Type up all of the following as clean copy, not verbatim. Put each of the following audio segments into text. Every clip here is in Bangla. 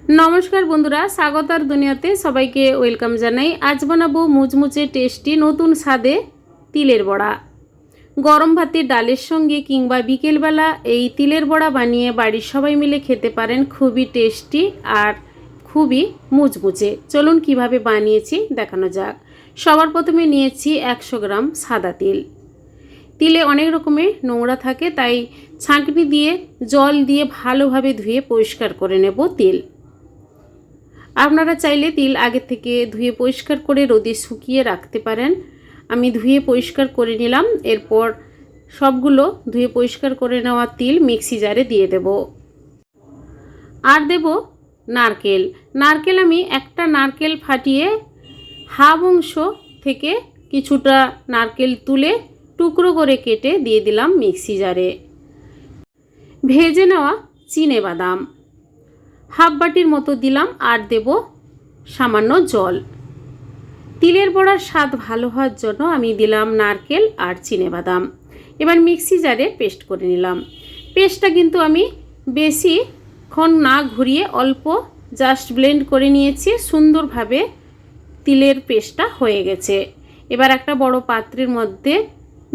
নমস্কার বন্ধুরা, স্বাগতার দুনিয়াতে সবাইকে ওয়েলকাম জানাই। আজ বানাবো মুচমুচে টেস্টি নতুন স্বাদে তিলের বড়া। গরম ভাতের ডালের সঙ্গে কিংবা বিকেলবেলা এই তিলের বড়া বানিয়ে বাড়ির সবাই মিলে খেতে পারেন। খুবই টেস্টি আর খুবই মুচমুচে। চলুন কিভাবে বানিয়েছি দেখানো যাক। সবার প্রথমে নিয়েছি 100 গ্রাম সাদা তিল। তিলে অনেক রকমের নোংরা থাকে, তাই ছাঁকনি দিয়ে জল দিয়ে ভালোভাবে ধুয়ে পরিষ্কার করে নেব তিল। আপনারা চাইলে তিল আগে থেকে ধুয়ে পরিষ্কার করে রোদে শুকিয়ে রাখতে পারেন। আমি ধুয়ে পরিষ্কার করে নিলাম। এরপর সবগুলো ধুয়ে পরিষ্কার করে নেওয়া তিল মিক্সি জারে দিয়ে দেব। আর দেব নারকেল। নারকেল আমি একটা নারকেল ফাটিয়ে হাফ অংশ থেকে কিছুটা নারকেল তুলে টুকরো করে কেটে দিয়ে দিলাম মিক্সি জারে। ভেজে নেওয়া চিনে বাদাম হাফ বাটির মতো দিলাম। আর দেব সামান্য জল। তিলের বড়ার স্বাদ ভালো হওয়ার জন্য আমি দিলাম নারকেল আর চিনেবাদাম। এবার মিক্সি জারে পেস্ট করে নিলাম। পেস্টটা কিন্তু আমি বেশিক্ষণ না ঘুরিয়ে অল্প জাস্ট ব্লেন্ড করে নিয়েছি। সুন্দরভাবে তিলের পেস্টটা হয়ে গেছে। এবার একটা বড় পাত্রের মধ্যে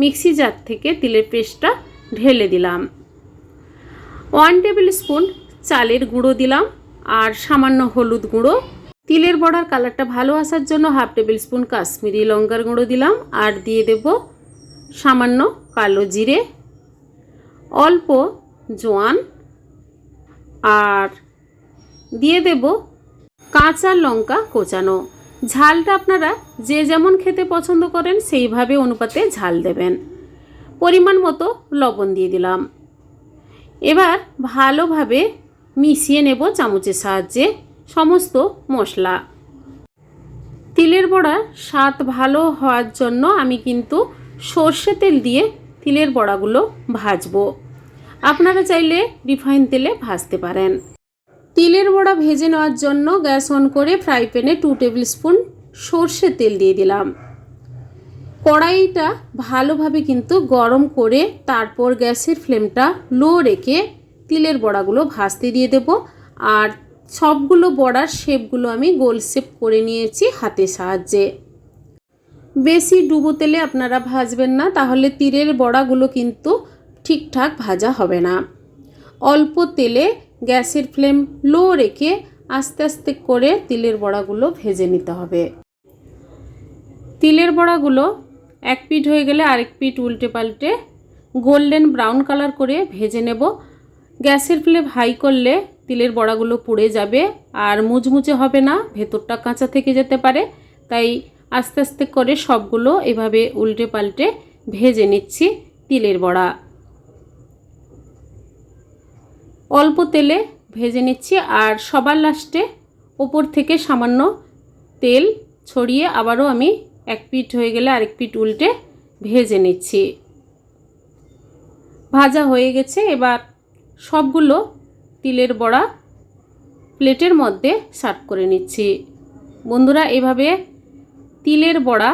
মিক্সি জার থেকে তিলের পেস্টটা ঢেলে দিলাম। 1 টেবিল স্পুন চালের গুঁড়ো দিলাম আর সামান্য হলুদ গুঁড়ো। তিলের বড়ার কালারটা ভালো আসার জন্য হাফ টেবিল স্পুন কাশ্মীরি লঙ্কার গুঁড়ো দিলাম। আর দিয়ে দেব সামান্য কালো জিরে, অল্প জোয়ান, আর দিয়ে দেব কাঁচা লঙ্কা কোচানো। ঝালটা আপনারা যে যেমন খেতে পছন্দ করেন সেইভাবে অনুপাতে ঝাল দেবেন। পরিমাণ মতো লবণ দিয়ে দিলাম। এবার ভালোভাবে মিশিয়ে নেব চামচের সাহায্যে সমস্ত মশলা। তিলের বড়ার স্বাদ ভালো হওয়ার জন্য আমি কিন্তু সর্ষে তেল দিয়ে তিলের বড়াগুলো ভাজবো। আপনারা চাইলে রিফাইন তেলে ভাজতে পারেন। তিলের বড়া ভেজে নেওয়ার জন্য গ্যাস অন করে ফ্রাই প্যানে 2 টেবিল স্পুন সর্ষে তেল দিয়ে দিলাম। কড়াইটা ভালোভাবে কিন্তু গরম করে তারপর গ্যাসের ফ্লেমটা লো রেখে তিলের বড়াগুলো ভাজতে দিয়ে দেব। আর সবগুলো বড়ার শেপগুলো আমি গোল শেপ করে নিয়েছি হাতের সাহায্যে। বেশি ডুবো তেলে আপনারা ভাজবেন না, তাহলে তিলের বড়াগুলো কিন্তু ঠিকঠাক ভাজা হবে না। অল্প তেলে গ্যাসের ফ্লেম লো রেখে আস্তে আস্তে করে তিলের বড়াগুলো ভেজে নিতে হবে। তিলের বড়াগুলো এক পিঠ হয়ে গেলে আরেক পিঠ উল্টে পাল্টে গোল্ডেন ব্রাউন কালার করে ভেজে নেব। গ্যাসের ফ্লেম হাই করলে তিলের বড়াগুলো পুড়ে যাবে আর মুচমুচে হবে না, ভেতরটা কাঁচা থেকে যেতে পারে। তাই আস্তে আস্তে করে সবগুলো এভাবে উল্টে পাল্টে ভেজে নিচ্ছি তিলের বড়া। অল্প তেলে ভেজে নিচ্ছি আর সবার লাস্টে ওপর থেকে সামান্য তেল ছড়িয়ে আবারও আমি এক পিঠ হয়ে গেলে আরেক পিঠ উল্টে ভেজে নিচ্ছি। ভাজা হয়ে গেছে। এবার সবগুলো তিলের বড়া প্লেটের মধ্যে সার্ভ করে নিচ্ছি। বন্ধুরা, এভাবে তিলের বড়া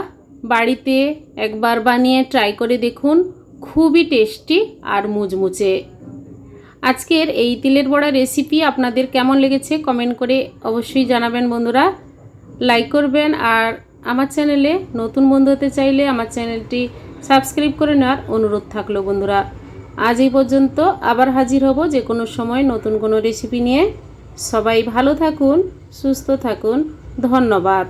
বাড়িতে একবার বানিয়ে ট্রাই করে দেখুন। খুবই টেস্টি আর মুচমুচে। আজকের এই তিলের বড়া রেসিপি আপনাদের কেমন লেগেছে কমেন্ট করে অবশ্যই জানাবেন বন্ধুরা। লাইক করবেন আর আমার চ্যানেলে নতুন বন্ধু হতে চাইলে আমার চ্যানেলটি সাবস্ক্রাইব করে নেওয়ার অনুরোধ থাকলো বন্ধুরা। আজ এই পর্যন্ত, আবার হাজির হব যে কোনো সময় নতুন কোনো রেসিপি নিয়ে। সবাই ভালো থাকুন, সুস্থ থাকুন। ধন্যবাদ।